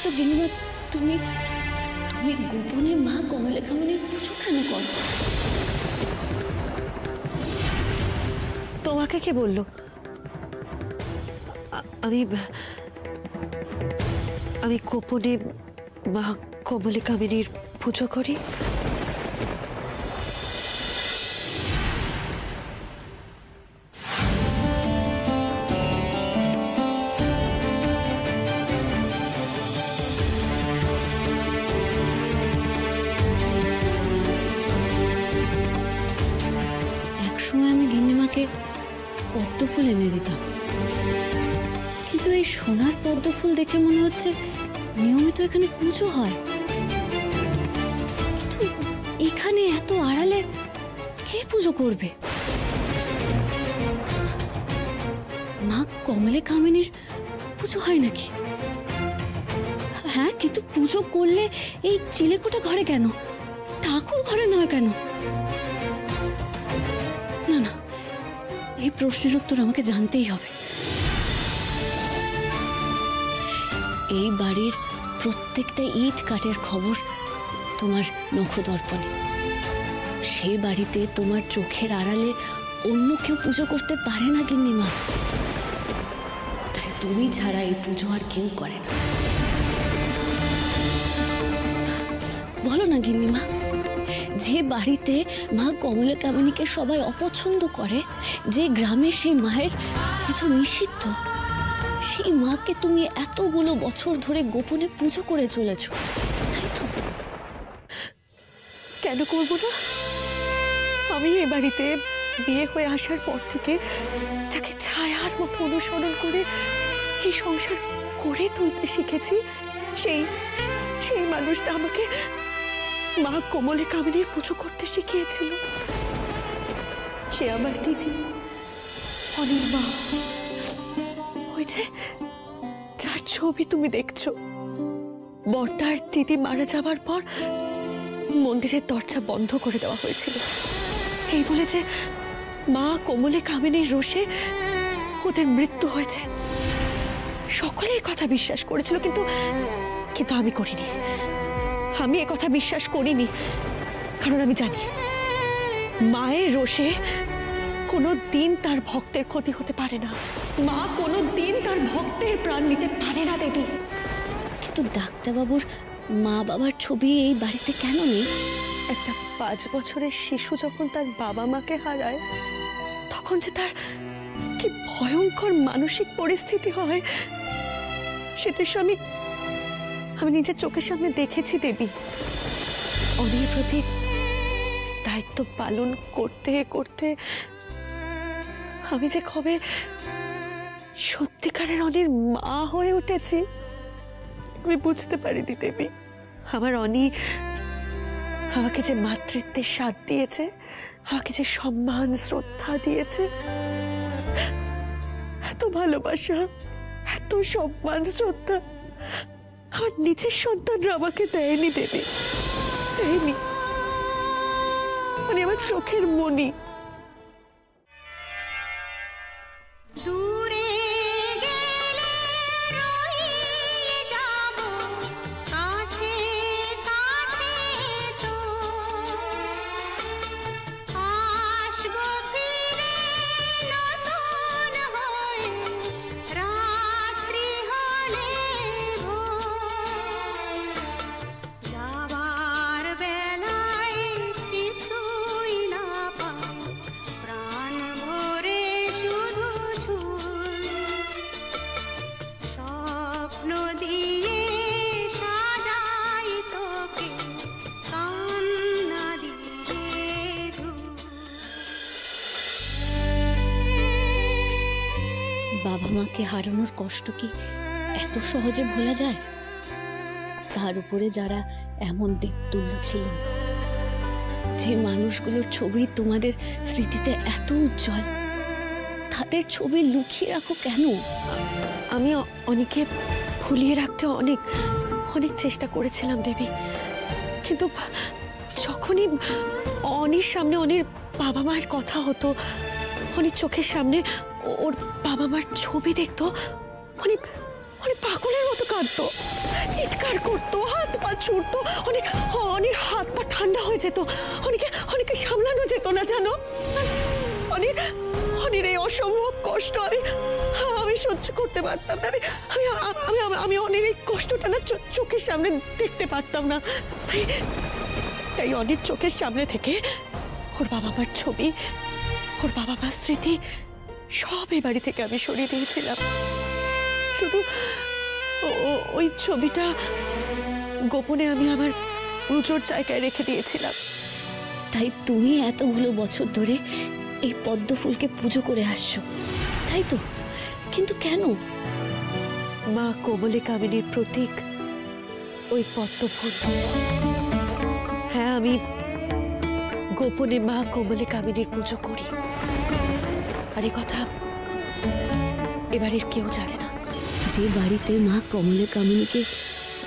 তো গিন্নিমা, তুমি তুমি গোপনে মা কমলাকামিনীর পুজো কেন করো? তোমাকে কে বললো? আমি আমি গোপনে মা কমলাকামিনীর পুজো করি। একসময় আমি গিন্নিমাকে পদ্ম ফুল এনে দিতাম, কিন্তু এই সোনার পদ্ম ফুল দেখে মনে হচ্ছে নিয়মিত এখানে পুজো হয়। কিন্তু এখানে এত আড়ালে কে পুজো করবে? মা কমলাকামিনীর পুজো হয় নাকি? হ্যাঁ, কিন্তু পুজো করলে এই চিলেকোঠা ঘরে কেন, ঠাকুর ঘরে নয় কেন? না না, এই প্রশ্নের উত্তর আমাকে জানতেই হবে। এই বাড়ির প্রত্যেকটা ইট কাঠের খবর তোমার নখদর্পণে। সেই বাড়িতে তোমার চোখের আড়ালে অন্য কেউ পুজো করতে পারে না গিন্নিমা, তাই তুমি ছাড়া এই পুজো আর কেউ করে না। বলো না গিন্নিমা, যে বাড়িতে মা কমলাকামিনীকে সবাই অপছন্দ করে, যে গ্রামে সেই মায়ের পুজো নিষিদ্ধ, সেই মাকে তুমি এতগুলো বছর ধরে গোপনে পুজো করে চলেছ, তাই তো? কেন করব না? আমি এ বাড়িতে বিয়ে হয়ে আসার পর থেকে যাকে ছায়ার মতো অনুসরণ করে এই সংসার করে তুলতে শিখেছি, সেই সেই মানুষটা আমাকে মা কমলাকামিনীর পুজো করতে শিখিয়েছিল। সে আমার দিদি অনির্বা, ওই যে যার ছবি তুমি দেখছো। বর্দার দিদি মারা যাবার পর মন্দিরের দরজা বন্ধ করে দেওয়া হয়েছিল, এই বলে যে মা কমলাকামিনীর রোষে ওদের মৃত্যু হয়েছে। সকলে এই কথা বিশ্বাস করেছিল, কিন্তু কিন্তু আমি করিনি। আমি এ কথা বিশ্বাস করিনি, কারণ আমি জানি মায়ের রোষে কোনো দিন তার ভক্তের ক্ষতি হতে পারে না। মা কোনো দিন তার ভক্তের প্রাণ নিতে পারে না দেবী। কিন্তু ডাক্তারবাবুর মা বাবার ছবি এই বাড়িতে কেন নেই? একটা 5 বছরের শিশু যখন তার বাবা মাকে হারায়, তখন যে তার কি ভয়ঙ্কর মানসিক পরিস্থিতি হয়, সেটা আমি নিজের চোখের সামনে দেখেছি দেবী। অনির প্রতি দায়িত্ব পালন করতে করতে আমি যে কবে সত্যিকারের অনির মা হয়ে উঠেছি আমি বুঝতে পারিনি দেবী। আমার অনি আমাকে যে মাতৃত্বের স্বাদ দিয়েছে, আমাকে যে সম্মান শ্রদ্ধা দিয়েছে, এত ভালোবাসা, এত সম্মান শ্রদ্ধা আমার নিজের সন্তানরা আমাকে দেয়নি দেবী, দেয়নি। মানে আমার চোখের মনি। বাবা মাকে হারানোর কষ্ট কি এত সহজে ভোলা যায়? তার উপরে যারা এমন দেবতুল্য ছিলেন, যে মানুষগুলোর ছবি তোমাদের স্মৃতিতে এত উজ্জ্বল, তাদের ছবি লুকিয়ে রাখো কেন? আমি অনেকে ভুলিয়ে রাখতে অনেক অনেক চেষ্টা করেছিলাম দেবী, কিন্তু যখনই অনির সামনে অনির বাবা মায়ের কথা হতো, অনির চোখের সামনে ওর বাবা মার ছবি দেখতো, অনেক পাগলের মতো কাঁদতো, চিৎকার করতো, হাত পা ছুটতো, অনেক অনেক হাত পা ঠান্ডা হয়ে যেত, অনেকে সামলানো যেত না জানো। অনেক অনেক এই অসম্ভব কষ্ট আমি সহ্য করতে পারতাম না। আমি অনেক এই কষ্টটা না চোখের সামনে দেখতে পারতাম না। তাই অনেক চোখের সামনে থেকে ওর বাবা মার ছবি, ওর বাবা মার স্মৃতি সব এই বাড়ি থেকে আমি সরিয়ে দিয়েছিলাম। শুধু ওই ছবিটা গোপনে আমি আমার পুজোর জায়গায় রেখে দিয়েছিলাম। তাই তুমি এতগুলো বছর ধরে এই পদ্ম ফুলকে পুজো করে আসছো, তাই তো? কিন্তু কেন? মা কমলে কামিনীর প্রতীক ওই পদ্ম ফুল। হ্যাঁ, আমি গোপনে মা কমলে কামিনীর পুজো করি, আর এই কথা এবারের কেউ জানে না। যে বাড়িতে মা কমলে কামিনীকে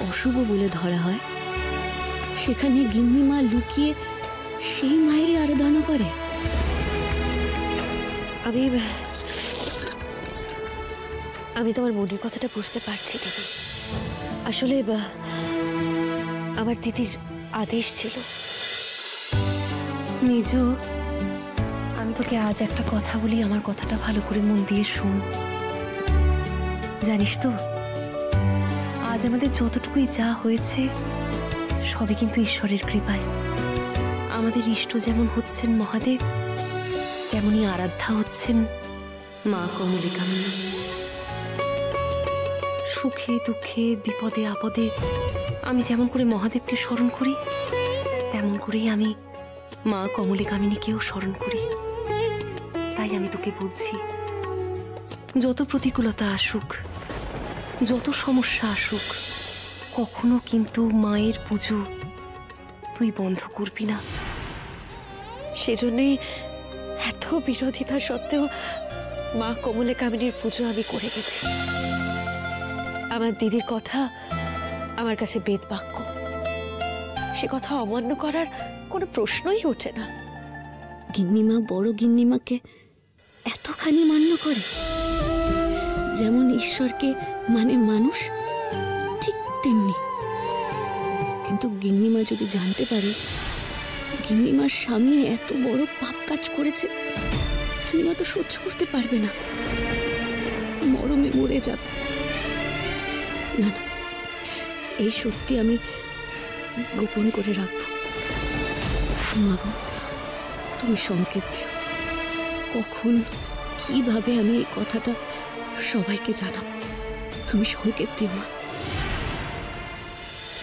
অশুভ বলে ধরা হয়, সেখানে গিন্নি মা লুকিয়ে সেই মায়েরই আরাধনা করে। আমি তোমার মনের কথাটা বুঝতে পারছি দিদি। আসলে আমার দিদির আদেশ ছিল। নিজু, আমি তোকে আজ একটা কথা বলি, আমার কথাটা ভালো করে মন দিয়ে শোন। জানিস তো, আজ আমাদের যতটুকুই যা হয়েছে সবই কিন্তু ঈশ্বরের কৃপায়। আমাদের ইষ্ট যেমন হচ্ছেন মহাদেব, তেমনি আরাধ্যা হচ্ছেন মা কমলে কামিনী। সুখে দুঃখে বিপদে আপদে আমি যেমন করে মহাদেবকে স্মরণ করি, তেমন করেই আমি মা কমলে কামিনীকেও স্মরণ করি। তাই আমি তোকে বলছি, যত প্রতিকূলতা আসুক, যত সমস্যা আসুক, কখনো কিন্তু মায়ের পুজো তুই বন্ধ করবি না। সেজন্যই এত বিরোধিতা সত্ত্বেও মা কমলে কামিনীর পুজো আমি করে গেছি। আমার দিদির কথা আমার কাছে বেদ বাক্য, সে কথা অমান্য করার কোনো প্রশ্নই ওঠে না। গিন্নিমা বড় গিন্নিমাকে এতখানি মান্য করে, যেমন ঈশ্বরকে মানে মানুষ, ঠিক তেমনি। কিন্তু গিন্নিমা যদি জানতে পারে গিন্নিমার স্বামী এত বড় পাপ কাজ করেছে, গিন্নিমা তো সহ্য করতে পারবে না, মরমে মরে যাবে। না না, এই সত্যি আমি গোপন করে রাখবো। মা গো, তুমি সংকেত দিও, কখন কিভাবে আমি এই কথাটা সবাইকে জানাবো। তুমি সংকেত দিও মা।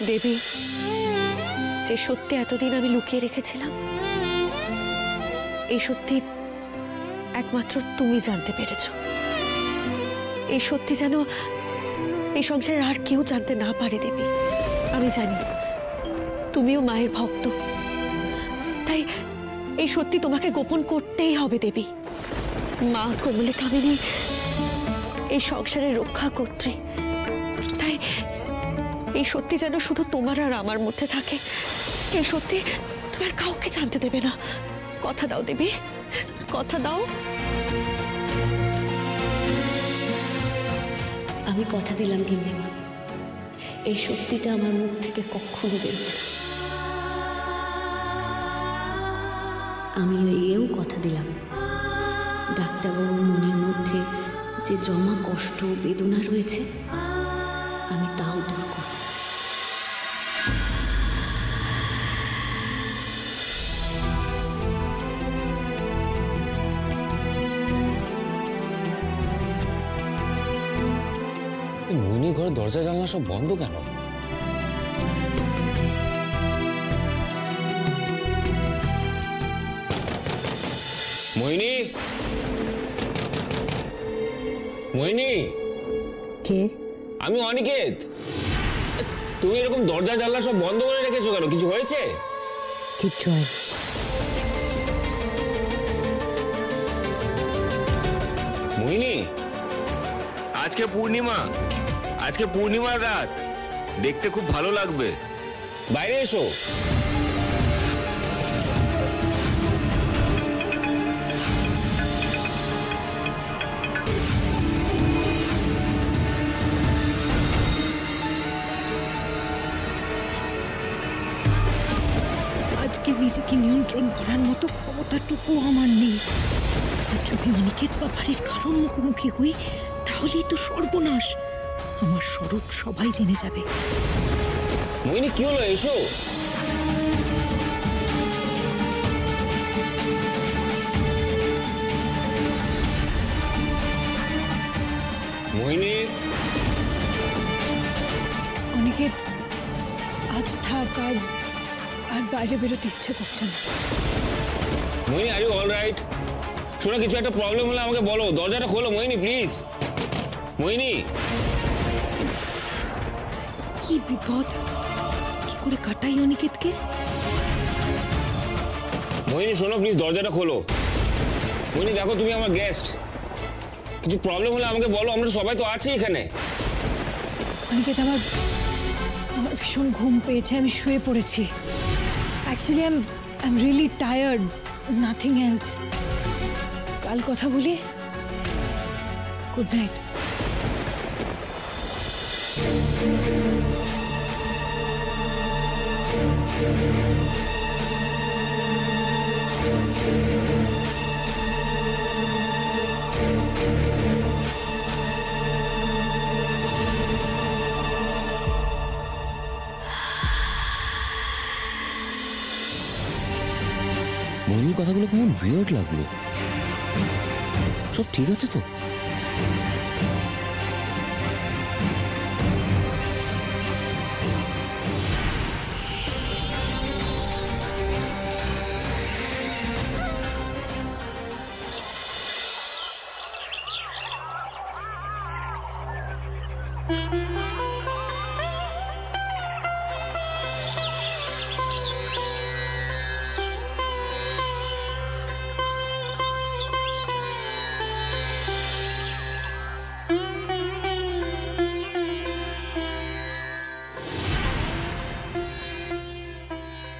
দেবী, যে সত্যি এতদিন আমি লুকিয়ে রেখেছিলাম, এই সত্যি একমাত্র তুমি জানতে পেরেছ। এই সত্যি যেন এই সংসারে আর কেউ জানতে না পারে দেবী। আমি জানি তুমিও মায়ের ভক্ত, তাই এই সত্যি তোমাকে গোপন করতেই হবে দেবী। মা কমলে কামিনী এই সংসারের রক্ষা কর্ত্রী, তাই এই সত্যি যেন শুধু তোমার আর আমার মধ্যে থাকে। এই সত্যি তোমার কাউকে জানতে দেবে না। কথা দাও দেবী, কথা দাও। আমি কথা দিলাম গিন্নিমা, এই সত্যিটা আমার মুখ থেকে কখনো বেরোবে না। আমি এও কথা দিলাম, ডাক্তারবাবুর মনের মধ্যে যে জমা কষ্ট বেদনা রয়েছে, আমি তাও দূর করব। মোহিনী ঘরের দরজা জানলা সব বন্ধ কেন? মোহিনী, মোহিনী। কে? আমি অনিকেত। তুমি এরকম দরজা জানলা সব বন্ধ করে রেখেছো কেন? কিছু হয়েছে? কিচ্ছু হয়নি। মোহিনী, আজকে পূর্ণিমার রাত, দেখতে খুব ভালো লাগবে। বাইরে এসো। আজকে নিজেকে নিয়ন্ত্রণ করার মতো ক্ষমতাটুকু আমার নেই। আর যদি অনিকেত বা বাড়ির কারণ মুখোমুখি হই তাহলেই তো সর্বনাশ। আমার স্বরূপ সবাই জেনে যাবে। মোহিনী কি হলো, এসো। মোহিনী, অনিকেত আজ থাক, আজ আর বাইরে বেরোতে ইচ্ছে করছে না। মোহিনী, আর ইউ অল রাইট? শোনো, কিছু একটা প্রবলেম হলে আমাকে বলো, দরজাটা খোলো মোহিনী প্লিজ। মোহিনী, কি বিপদ, কি করে কাটাই অনিকেতকে? মোহিনী শোনো প্লিজ, দরজাটা খোলো। মোহিনী দেখো, তুমি আমার গেস্ট, কিছু প্রবলেম হলে আমাকে বলো, আমরা সবাই তো আছি এখানে। অনিকেত, আমার ভীষণ ঘুম পেয়েছে, আমি শুয়ে পড়েছি। Actually I am really tired, nothing else. কাল কথা বলি। Good night. মোহিনীর কথাগুলো কেমন উইয়ার্ড লাগলো। সব ঠিক আছে তো?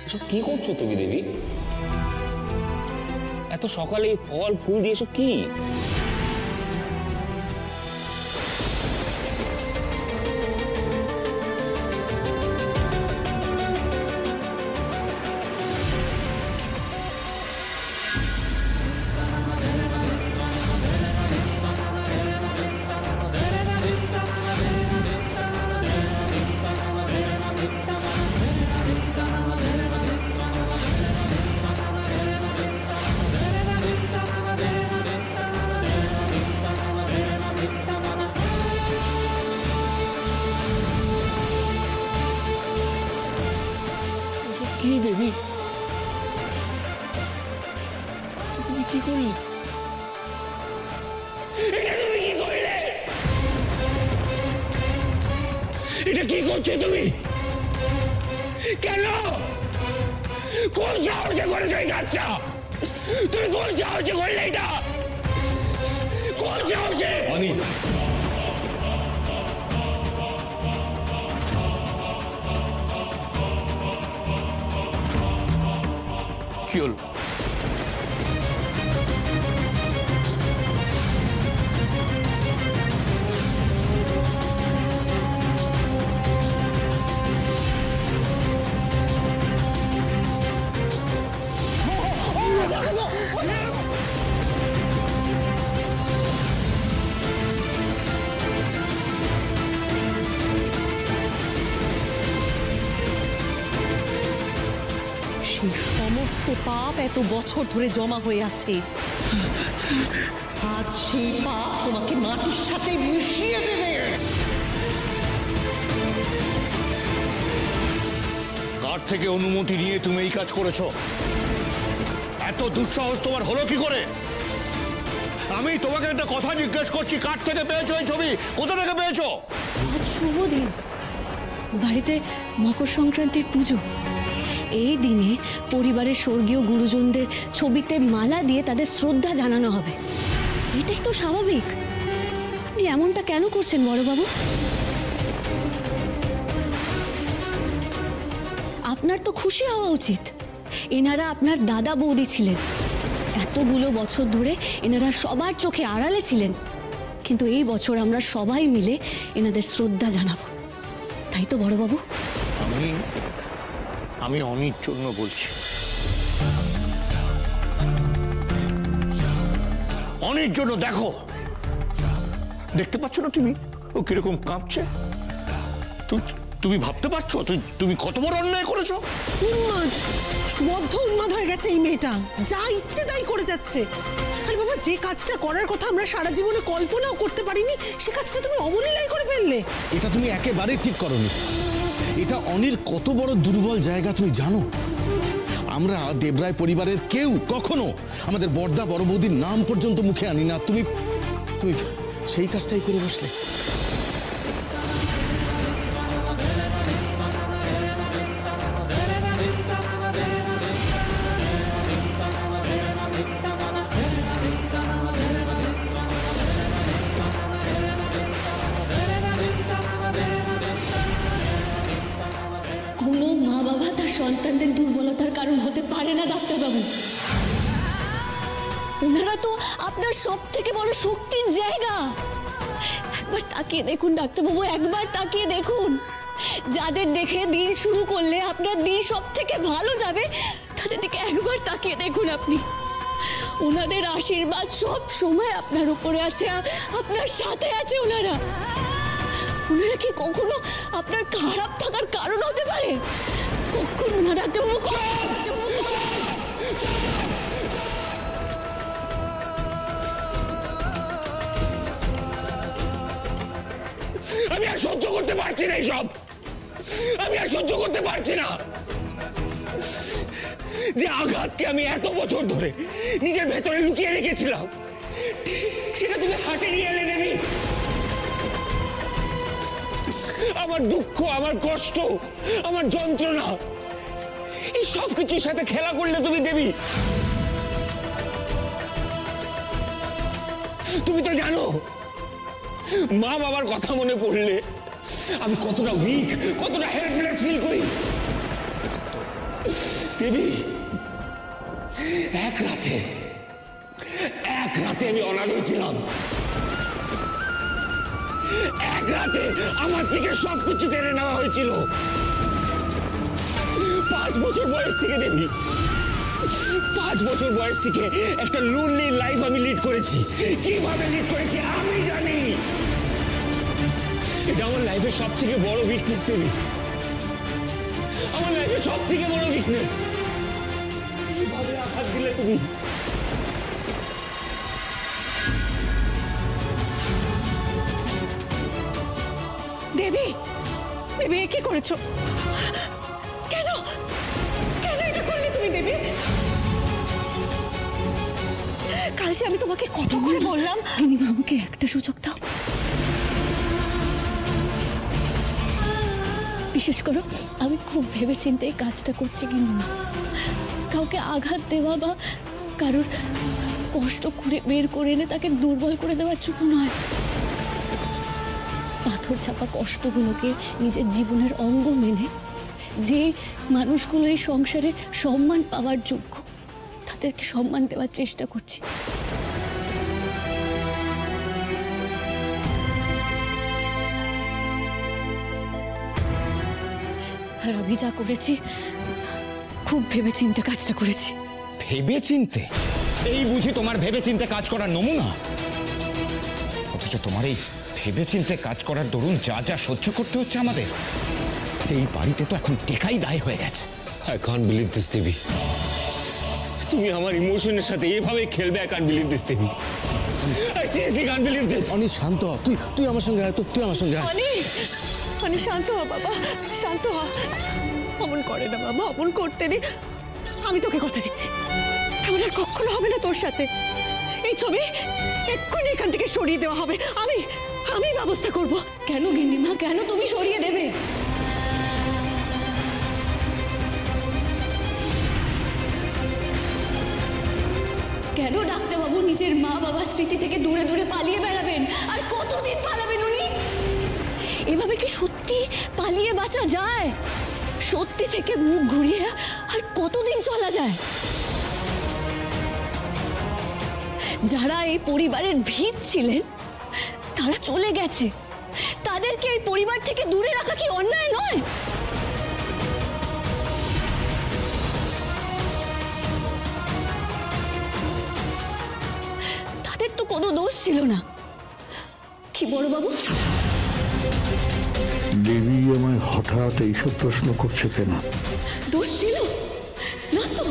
এসব কি করছো তুমি দেবী? এত সকালে ফল ফুল দিয়ে এসব কি? কি দেবী, তুমি কি করলে? এটা তুমি কি করলে? এটা কি করছো তুমি? কেন? কোন সাহসে করেছো এই কাজটা? তুমি কোন সাহসে করলে এটা? কোন সাহসে? কি হলো? সেই সমস্ত পাপ এত বছর ধরে জমা হয়ে আছে, আজ সেই পাপ তোমাকে মাটির সাথে মিশিয়ে দেবে। কার থেকে অনুমতি নিয়ে তুমি এই কাজ করেছো? এত দুঃসাহস তোমার হলো কি করে? আমি তোমাকে একটা কথা জিজ্ঞেস করছি, কার থেকে পেয়েছো এই ছবি? কোথা থেকে পেয়েছো? আজ শুভ দিন, বাড়িতে মকর সংক্রান্তির পুজো। এই দিনে পরিবারের স্বর্গীয় গুরুজনদের ছবিতে মালা দিয়ে তাদের শ্রদ্ধা জানানো হবে। এটাই তো স্বাভাবিক। আপনি এমনটা কেন করছেন বড়বাবু? আপনার তো খুশি হওয়া উচিত। এনারা আপনার দাদা বৌদি ছিলেন, এতগুলো বছর ধরে এনারা সবার চোখে আড়ালে ছিলেন, কিন্তু এই বছর আমরা সবাই মিলে এনাদের শ্রদ্ধা জানাবো। তাই তো বড়বাবু? আমি অনির জন্য বলছি। অনির জন্য দেখো, দেখতে পাচ্ছ না তুমি ও কিরকম কাঁপছে? তুমি ভাবতে পারছো তুমি কত বড় অন্যায় করেছো? উন্মাদ, বদ্ধ উন্মাদ হয়ে গেছে এই মেয়েটা, যা ইচ্ছে তাই করে যাচ্ছে। আরে বাবা, যে কাজটা করার কথা আমরা সারা জীবনে কল্পনাও করতে পারিনি, সে কাজটা তুমি অবলীলাই করে ফেললে। এটা তুমি একেবারে ঠিক করনি। এটা অনির কত বড় দুর্বল জায়গা তুমি জানো? আমরা দেবরায় পরিবারের কেউ কখনো আমাদের বড়দা বড় বৌদির নাম পর্যন্ত মুখে আনি না। তুমি তুমি সেই কাজটাই করে বসলে। কোনো মা বাবা তার সন্তানদের দুর্বলতার কারণ হতে পারে না ডাক্তারবাবু। ওনারা তো আপনার সব থেকে বড় শক্তির জায়গা। একবার তাকিয়ে দেখুন ডাক্তারবাবু, একবার তাকিয়ে দেখুন। যাদের দেখে দিন শুরু করলে আপনার দিন সব থেকে ভালো যাবে, তাদের দিকে একবার তাকিয়ে দেখুন আপনি। ওনাদের আশীর্বাদ সব সময় আপনার উপরে আছে, আপনার সাথে আছে ওনারা। ওনারা কি কখনো আপনার খারাপ থাকার কারণ হতে পারে? কখনো না ডাক্তারবাবু। আমি আর সহ্য করতে পারছি না এইসব। আমি আর সহ্য করতে পারছি না যে আঘাতকে আমি এত বছর ধরে নিজের ভেতরে লুকিয়ে রেখেছিলাম, সেটা তুমি হাতে নিয়ে এলে দেবী। আমার দুঃখ, আমার কষ্ট, আমার যন্ত্রণা, এই সব কিছুর সাথে খেলা করলে তুমি দেবী। তুমি তো জানো মা বাবার কথা মনে পড়লে আমি কতটা উইক, কতটা হেল্পলেস ফিল করি। দেবী, এক রাতে আমি অনাথ হয়েছিলাম। এক রাতে আমার থেকে সবকিছু কেড়ে নেওয়া হয়েছিল। 5 বছর বয়স থেকে দেবী, 5 বছর বয়স থেকে একটা লোনলি লাইফ আমি লিড করেছি। কিভাবে লিড করেছি আমি জানি। এটা আমার লাইফের সব থেকে বড় উইকনেস দেবী, আমার লাইফের সব থেকে বড় উইকনেস। কিভাবে আঘাত দিলে তুমি। দেবী, দেবী কি করেছো? কেন কেন এটা করলে তুমি দেবী? কাল যে আমি তোমাকে কত করে বললাম। আমাকে একটা সুযোগ দাও। বিশেষ করো, আমি খুব ভেবেচিন্তে এই কাজটা করছি কিন্তু কাউকে আঘাত দেওয়া বা কারোর কষ্ট করে বের করে এনে তাকে দুর্বল করে দেওয়ার জন্য নয়। পাথর ছাপা কষ্টগুলোকে নিজের জীবনের অঙ্গ মেনে যে মানুষগুলো এই সংসারে সম্মান পাওয়ার যোগ্য, তাদেরকে সম্মান দেওয়ার চেষ্টা করছি। আর আমি যা করেছি খুব ভেবেচিন্তে কাজটা করেছি। ভেবেচিন্তে? এই বুঝি তোমার ভেবেচিন্তে কাজ করার নমুনা? অথচ তোমার এই ভেবেচিন্তে কাজ করার দরুন যা যা সহ্য করতে হচ্ছে আমাদের, এই বাড়িতে তো এখন টেকাই দায় হয়ে গেছে। I can't believe this, দেবী। তুমি আমার ইমোশনের সাথে এভাবে খেলবে। I can't believe this, Devi. I seriously can't believe this. অনি শান্ত হ, তুই আমার সঙ্গে আয় তো, তুই আমার সঙ্গে আয়। অনি শান্ত হ বাবা, শান্ত হ। অমন করে না বাবা, অমন করতে নেই। আমি তোকে কথা দিচ্ছি, এমন আর কখনো হবে না তোর সাথে। এই ছবি এক্ষুনি এখান থেকে সরিয়ে দেওয়া হবে। আমি ব্যবস্থা করব। কেন গিন্নিমা, কেন তুমি সরিয়ে দেবে? কেন ডাক্তারবাবু নিজের মা বাবার স্মৃতি থেকে দূরে দূরে পালিয়ে বেড়াবেন? আর কতদিন পালাবেন উনি? এভাবে কি সত্যি পালিয়ে বাঁচা যায়? সত্যি থেকে মুখ ঘুরিয়ে আর কতদিন চলা যায়? যারা এই পরিবারের ভিত ছিলেন তারা চলে গেছে, তাদেরকে এই পরিবার থেকে দূরে রাখা কি অন্যায় নয়? তাদের তো দোষ ছিল না। কি বড় বাবু? দেবী আমায় হঠাৎ এইসব প্রশ্ন করছে কেন? দোষ ছিল না তো?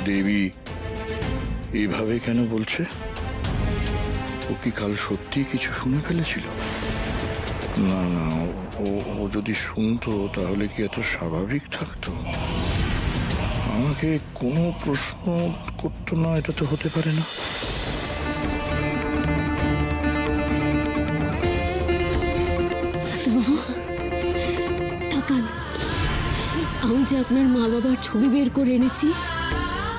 দেবী এইভাবে কেন বলছে? ও কি কাল সত্যি কিছু শুনে ফেলেছিল? না না, ও যদি শুনতো তাহলে কি এত স্বাভাবিক থাকতো? আমাকে কোনো প্রশ্ন করতো না, এটা তো হতে পারে না। তাকান, আমি যে আপনার মা বাবার ছবি বের করে এনেছি,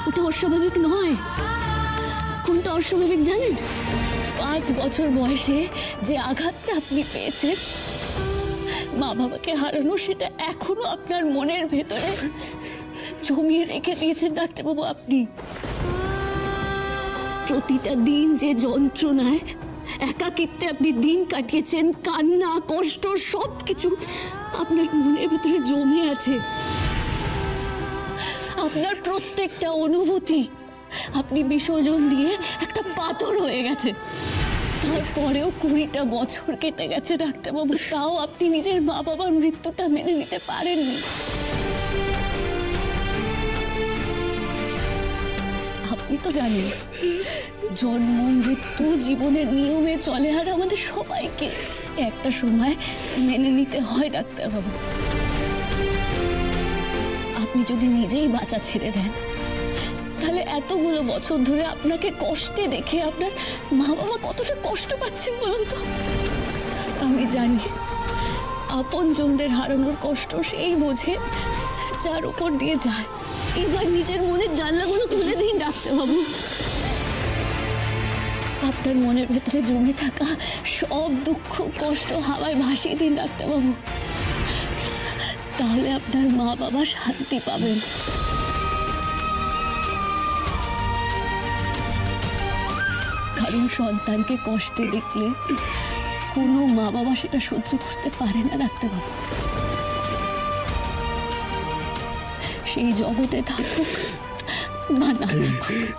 ওটা অস্বাভাবিক নয়। কোনটা অস্বাভাবিক জানেন? 5 বছর বয়সে যে আঘাতটা আপনি পেয়েছেন, মা বাবাকে হারানো, সেটা এখনো আপনার মনের ভেতরে জমিয়ে রেখে দিয়েছেন ডাক্তারবাবু। আপনি প্রতিটা দিন যে যন্ত্রণায়, একাকিত্বে আপনি দিন কাটিয়েছেন, কান্না, কষ্ট সবকিছু আপনার মনের ভেতরে জমে আছে। আপনার প্রত্যেকটা অনুভূতি আপনি বিসর্জন দিয়ে একটা পাথর হয়ে গেছে। তারপরেও 20টা বছর কেটে গেছে ডাক্তারবাবু, তাও আপনি নিজের মা বাবার মৃত্যুটা মেনে নিতে পারেননি। আপনি তো জানেন জন্ম মৃত্যু জীবনের নিয়মে চলে, আর আমাদের সবাইকে একটা সময় মেনে নিতে হয় ডাক্তারবাবু। আপনি যদি নিজেই বাঁচা ছেড়ে দেন, তাহলে এতগুলো বছর ধরে আপনাকে কষ্টে দেখে আপনার মা বাবা কতটা কষ্ট পাচ্ছেন বলুন তো? আমি জানি আপনজনদের হারানোর কষ্ট সেই বোঝে যার উপর দিয়ে যায়। এবার নিজের মনের জানলাগুলো খুলে দিন ডাক্তারবাবু। আপনার মনের ভেতরে জমে থাকা সব দুঃখ কষ্ট হাওয়ায় ভাসিয়ে দিন ডাক্তারবাবু, তাহলে আপনার মা বাবা শান্তি পাবেন। কারণ সন্তানকে কষ্টে দেখলে কোনো মা বাবা সেটা সহ্য করতে পারে না ডাক্তারবাবু। সেই জগতে থাকুক বা না থাকুক।